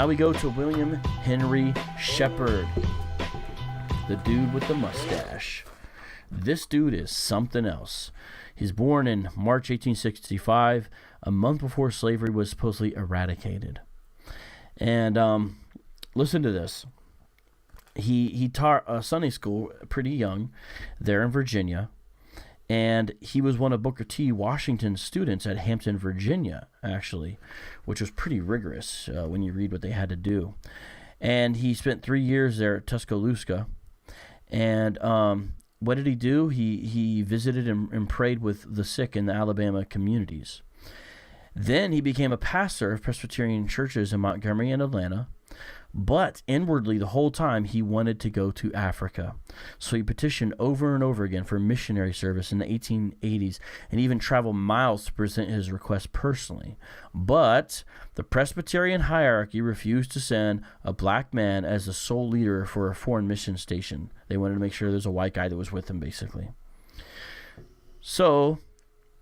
now we go to William Henry Sheppard, the dude with the mustache. This dude is something else. He's born in March 1865, a month before slavery was supposedly eradicated. And listen to this. He taught Sunday school pretty young there in Virginia. And he was one of Booker T. Washington's students at Hampton, Virginia, actually, which was pretty rigorous when you read what they had to do. And he spent 3 years there at Tuscaloosa. And what did he do? He visited and prayed with the sick in the Alabama communities. Then he became a pastor of Presbyterian churches in Montgomery and Atlanta. But inwardly, the whole time, he wanted to go to Africa. So he petitioned over and over again for missionary service in the 1880s and even traveled miles to present his request personally. But the Presbyterian hierarchy refused to send a black man as the sole leader for a foreign mission station. They wanted to make sure there's a white guy that was with him, basically. So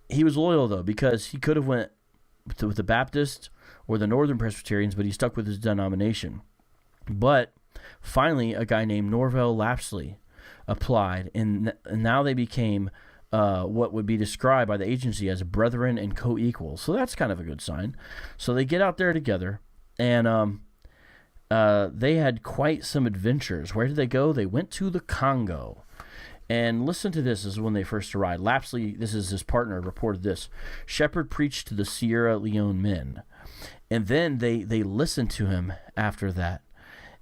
he was loyal, though, because he could have went with the Baptists or the Northern Presbyterians, but he stuck with his denomination. But finally, a guy named Norvell Lapsley applied, and now they became what would be described by the agency as brethren and co-equals. So that's kind of a good sign. So they get out there together, and they had quite some adventures. Where did they go? They went to the Congo. And listen to this, is when they first arrived. Lapsley, this is his partner, reported this. Sheppard preached to the Sierra Leone men. And then they listened to him after that.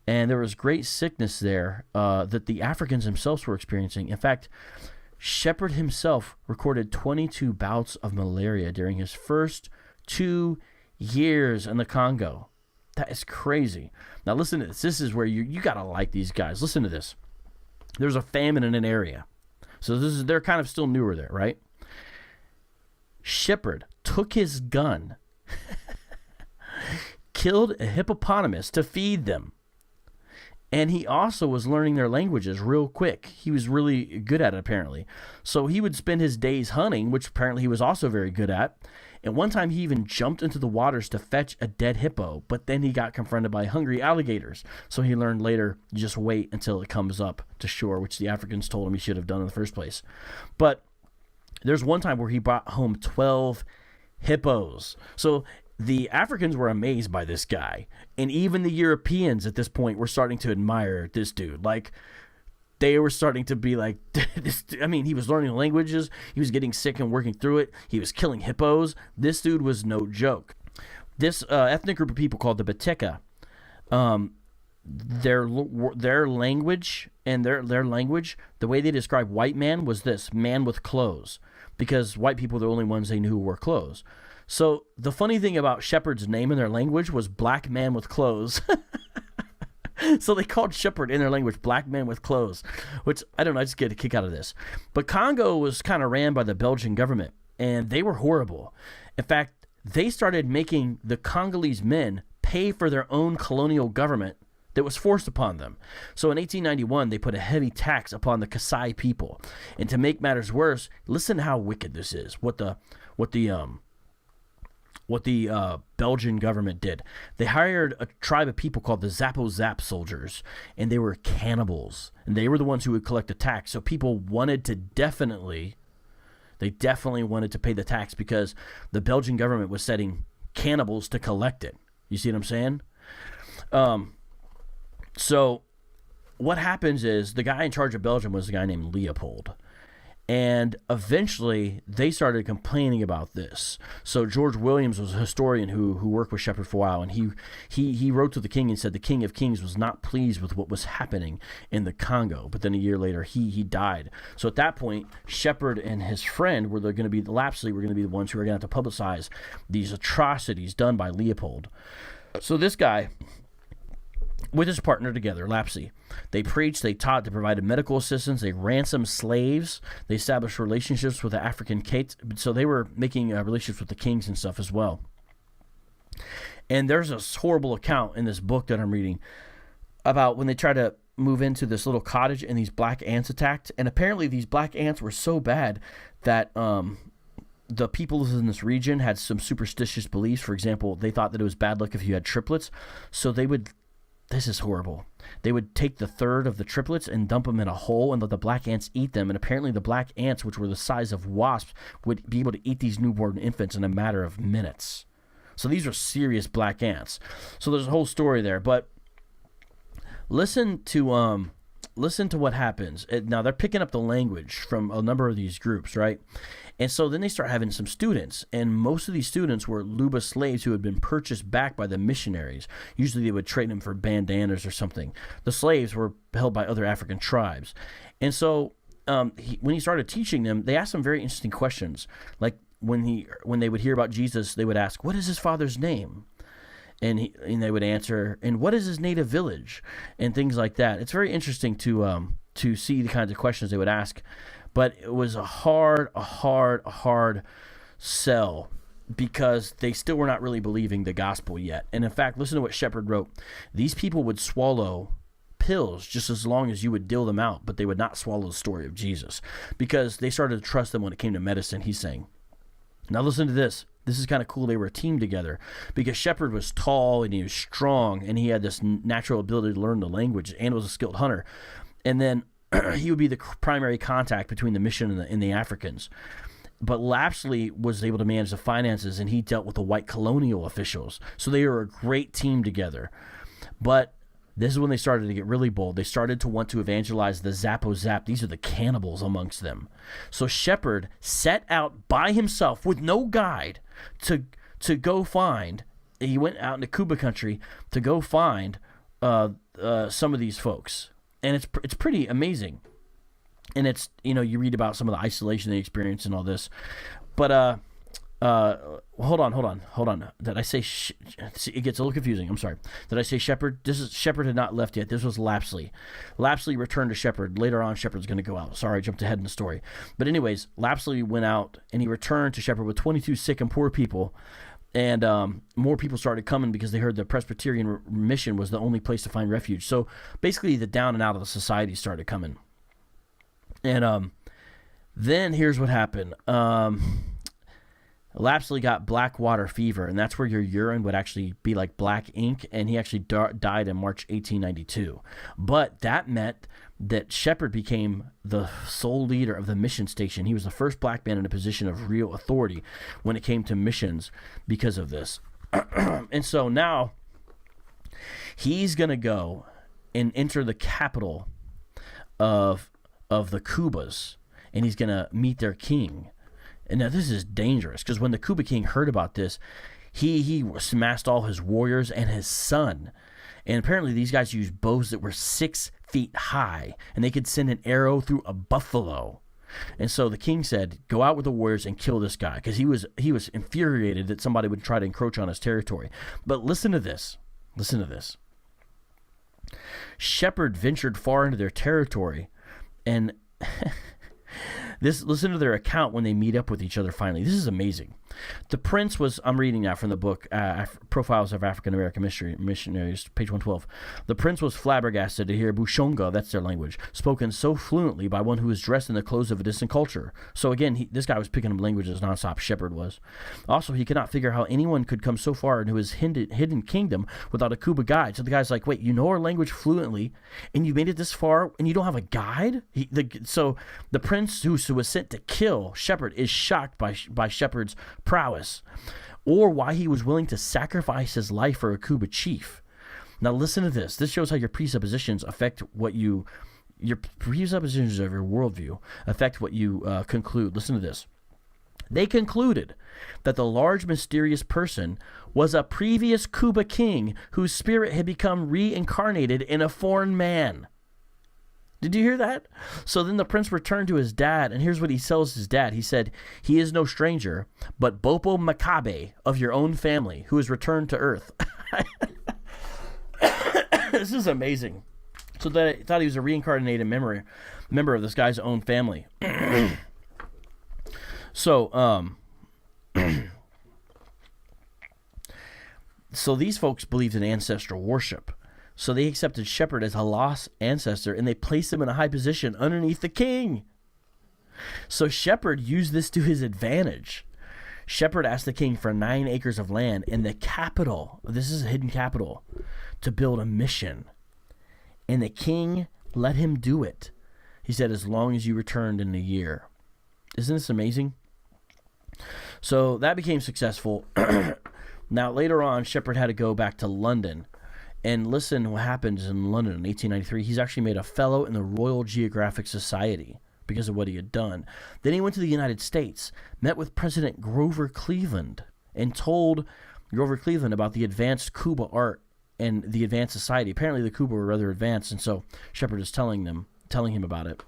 And there was great sickness there that the Africans themselves were experiencing. In fact, Sheppard himself recorded 22 bouts of malaria during his first 2 years in the Congo. That is crazy. Now listen to this. This is where you got to like these guys. Listen to this. There's a famine in an area. So they're kind of still newer there, right? Sheppard took his gun, killed a hippopotamus to feed them. And he also was learning their languages real quick. He was really good at it, apparently. So he would spend his days hunting, which apparently he was also very good at. And one time he even jumped into the waters to fetch a dead hippo, but then he got confronted by hungry alligators. So he learned later, just wait until it comes up to shore, which the Africans told him he should have done in the first place. But there's one time where he brought home 12 hippos. So the Africans were amazed by this guy, and even the Europeans at this point were starting to admire this dude. Like, they were starting to be like, this. I mean, he was learning languages, he was getting sick and working through it, he was killing hippos. This dude was no joke. This ethnic group of people called the Bateka, their language and their language, the way they described white man was this: man with clothes, because white people were the only ones they knew who wore clothes. So the funny thing about Sheppard's name in their language was black man with clothes. So they called Sheppard in their language black man with clothes, which I don't know, I just get a kick out of this. But Congo was kind of ran by the Belgian government, and they were horrible. In fact, they started making the Congolese men pay for their own colonial government that was forced upon them. So in 1891, they put a heavy tax upon the Kasai people. And to make matters worse, listen to how wicked this is. What the Belgian government did. They hired a tribe of people called the Zappo Zap soldiers, and they were cannibals, and they were the ones who would collect the tax. So people wanted to definitely wanted to pay the tax because the Belgian government was setting cannibals to collect it. You see what I'm saying? So what happens is the guy in charge of Belgium was a guy named Leopold. And eventually, they started complaining about this. So George Williams was a historian who worked with Sheppard for a while, and he wrote to the king and said the King of Kings was not pleased with what was happening in the Congo. But then a year later, he died. So at that point, Sheppard and his friend were going to be the Lapsley were going to be the ones who were going to have to publicize these atrocities done by Leopold. So this guy, with his partner together, Lapsley, they preached, they taught, they provided medical assistance, they ransomed slaves, they established relationships with the African Cates. So they were making relationships with the kings and stuff as well. And there's this horrible account in this book that I'm reading about when they tried to move into this little cottage and these black ants attacked. And apparently these black ants were so bad that the people in this region had some superstitious beliefs. For example, they thought that it was bad luck if you had triplets. So they would, this is horrible, they would take the third of the triplets and dump them in a hole and let the black ants eat them. And apparently the black ants, which were the size of wasps, would be able to eat these newborn infants in a matter of minutes. So these are serious black ants. So there's a whole story there. But listen to what happens. Now they're picking up the language from a number of these groups, right? And so then they start having some students, and most of these students were Luba slaves who had been purchased back by the missionaries. Usually they would trade them for bandanas or something. The slaves were held by other African tribes. And so when he started teaching them, they asked some very interesting questions. Like when they would hear about Jesus, they would ask, "What is his father's name?" And they would answer, "And what is his native village?" And things like that. It's very interesting to see the kinds of questions they would ask. But it was a hard sell because they still were not really believing the gospel yet. And in fact, listen to what Sheppard wrote. These people would swallow pills just as long as you would deal them out, but they would not swallow the story of Jesus because they started to trust them when it came to medicine, he's saying. Now listen to this. This is kind of cool. They were a team together because Sheppard was tall and he was strong and he had this natural ability to learn the language and was a skilled hunter. And then he would be the primary contact between the mission and the Africans. But Lapsley was able to manage the finances, and he dealt with the white colonial officials. So they were a great team together. But this is when they started to get really bold. They started to want to evangelize the Zappo-Zap. These are the cannibals amongst them. So Sheppard set out by himself with no guide to go find. He went out into Kuba country to go find some of these folks. And it's pretty amazing. And it's, you read about some of the isolation they experienced and all this. But hold on. Did I say it gets a little confusing. I'm sorry. Did I say Sheppard? Sheppard had not left yet. This was Lapsley. Lapsley returned to Sheppard. Later on, Sheppard's going to go out. Sorry, I jumped ahead in the story. But anyways, Lapsley went out and he returned to Sheppard with 22 sick and poor people. And more people started coming because they heard the Presbyterian mission was the only place to find refuge. So basically the down and out of the society started coming. And then here's what happened. Lapsley got black water fever, and that's where your urine would actually be like black ink, and he actually died in March 1892. But that meant that Sheppard became the sole leader of the mission station. He was the first black man in a position of real authority when it came to missions because of this. And so now he's going to go and enter the capital of the Kubas, and he's going to meet their king. And now this is dangerous because when the Kuba king heard about this, he smashed all his warriors and his son. And apparently these guys used bows that were 6 feet high, and they could send an arrow through a buffalo. And so the king said, "Go out with the warriors and kill this guy," because he was infuriated that somebody would try to encroach on his territory. But listen to this. Sheppard ventured far into their territory, and listen to their account when they meet up with each other finally. This is amazing. The prince was, I'm reading now from the book, Profiles of African American Missionaries, page 112. The prince was flabbergasted to hear Bushonga, that's their language, spoken so fluently by one who was dressed in the clothes of a distant culture. So again, this guy was picking up languages nonstop, Sheppard was. Also, he could not figure how anyone could come so far into his hidden kingdom without a Kuba guide. So the guy's like, wait, you know our language fluently, and you made it this far, and you don't have a guide? So the prince who was sent to kill Sheppard is shocked by Sheppard's prowess, or why he was willing to sacrifice his life for a Kuba chief. Now listen to this. This shows how your presuppositions affect what your presuppositions of your worldview affect what you conclude. Listen to this. They concluded that the large mysterious person was a previous Kuba king whose spirit had become reincarnated in a foreign man. Did you hear that? So then the prince returned to his dad, and here's what he tells his dad. He said, "He is no stranger, but Bopo Makabe of your own family, who has returned to Earth." This is amazing. So they thought he was a reincarnated member of this guy's own family. So these folks believed in ancestral worship. So they accepted Sheppard as a lost ancestor, and they placed him in a high position underneath the king. So Sheppard used this to his advantage. Sheppard asked the king for 9 acres of land in the capital. This is a hidden capital, to build a mission. And the king let him do it. He said, as long as you returned in a year. Isn't this amazing? So that became successful. Now, later on, Sheppard had to go back to London. And listen what happens in London in 1893. He's actually made a fellow in the Royal Geographic Society because of what he had done. Then he went to the United States, met with President Grover Cleveland, and told Grover Cleveland about the advanced Cuba art and the advanced society. Apparently the Cuba were rather advanced, and so Sheppard is telling him about it.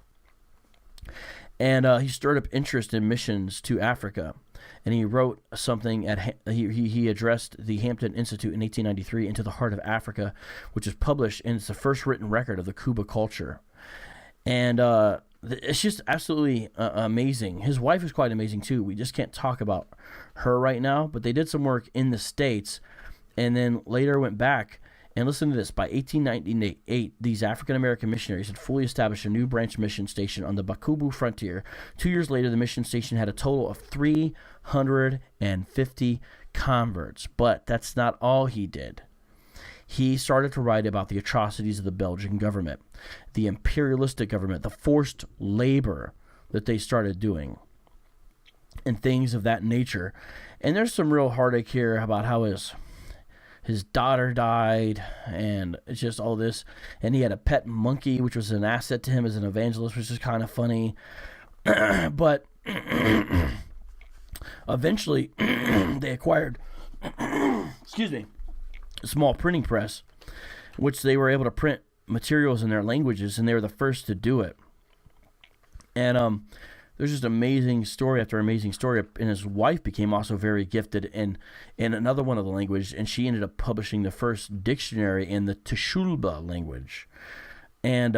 And he stirred up interest in missions to Africa. And he wrote something he addressed the Hampton Institute in 1893, Into the Heart of Africa, which was published, and it's the first written record of the Cuba culture. And it's just absolutely amazing. His wife is quite amazing too. We just can't talk about her right now, but they did some work in the States, and then later went back. And listen to this. By 1898, these African-American missionaries had fully established a new branch mission station on the Bakubu frontier. 2 years later, the mission station had a total of 350 converts. But that's not all he did. He started to write about the atrocities of the Belgian government, the imperialistic government, the forced labor that they started doing, and things of that nature. And there's some real heartache here about how his daughter died, and it's just all this. And he had a pet monkey, which was an asset to him as an evangelist, which is kind of funny. But eventually, they acquired, excuse me, a small printing press, which they were able to print materials in their languages, and they were the first to do it. And there's just amazing story after amazing story, and his wife became also very gifted in another one of the language, and she ended up publishing the first dictionary in the Tshulba language. And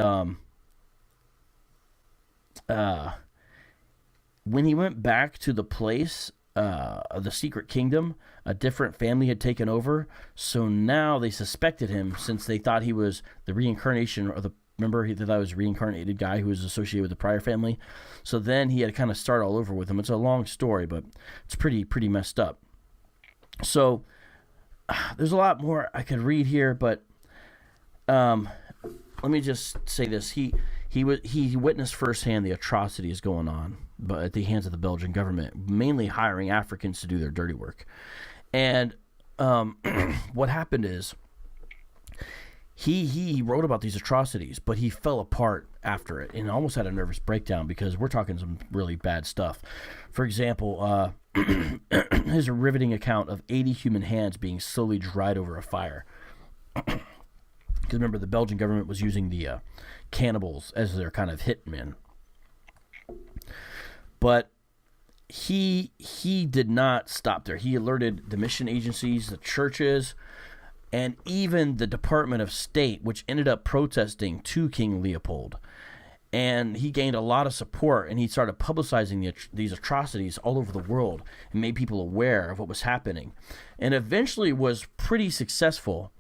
when he went back to the place, the secret kingdom, a different family had taken over, so now they suspected him, since they thought he was the reincarnation, or remember, he thought I was a reincarnated guy who was associated with the prior family. So then he had to kind of start all over with him. It's a long story, but it's pretty messed up. So there's a lot more I could read here, but let me just say this: he witnessed firsthand the atrocities going on, but at the hands of the Belgian government, mainly hiring Africans to do their dirty work. And what happened is, He wrote about these atrocities, but he fell apart after it and almost had a nervous breakdown, because we're talking some really bad stuff. For example, his riveting account of 80 human hands being slowly dried over a fire. Because remember, the Belgian government was using the cannibals as their kind of hitmen. But he did not stop there. He alerted the mission agencies, the churches, and even the Department of State, which ended up protesting to King Leopold. And he gained a lot of support, and he started publicizing these atrocities all over the world and made people aware of what was happening. And eventually was pretty successful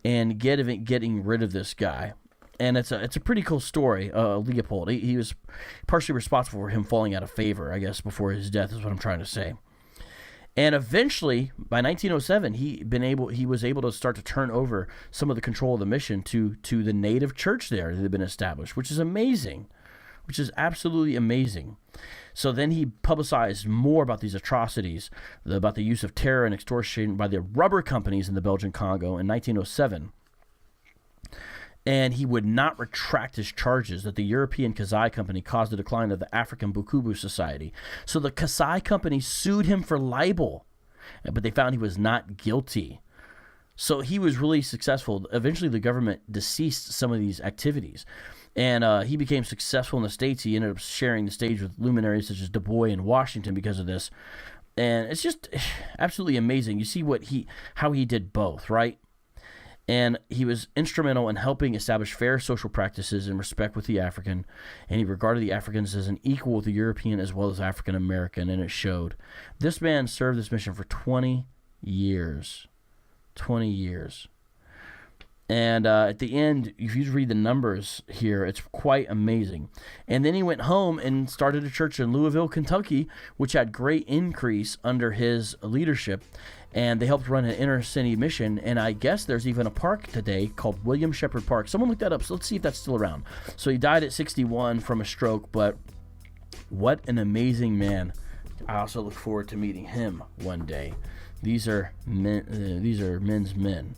in getting rid of this guy. And it's a pretty cool story, Leopold. He was partially responsible for him falling out of favor, I guess, before his death, is what I'm trying to say. And eventually, by 1907, he was able to start to turn over some of the control of the mission to the native church there that had been established, which is amazing, which is absolutely amazing. So then he publicized more about these atrocities, about the use of terror and extortion by the rubber companies in the Belgian Congo in 1907. And he would not retract his charges that the European Kasai Company caused the decline of the African Bukubu Society. So the Kasai Company sued him for libel, but they found he was not guilty. So he was really successful. Eventually, the government deceased some of these activities, and he became successful in the States. He ended up sharing the stage with luminaries such as Du Bois in Washington because of this. And it's just absolutely amazing. You see how he did both, right? And he was instrumental in helping establish fair social practices and respect with the African, and he regarded the Africans as an equal with the European as well as African American, and it showed. This man served this mission for 20 years. 20 years. And at the end, if you read the numbers here, it's quite amazing. And then he went home and started a church in Louisville, Kentucky, which had great increase under his leadership. And they helped run an inner city mission. And I guess there's even a park today called William Sheppard Park. Someone look that up. So let's see if that's still around. So he died at 61 from a stroke, but what an amazing man. I also look forward to meeting him one day. These are men's men.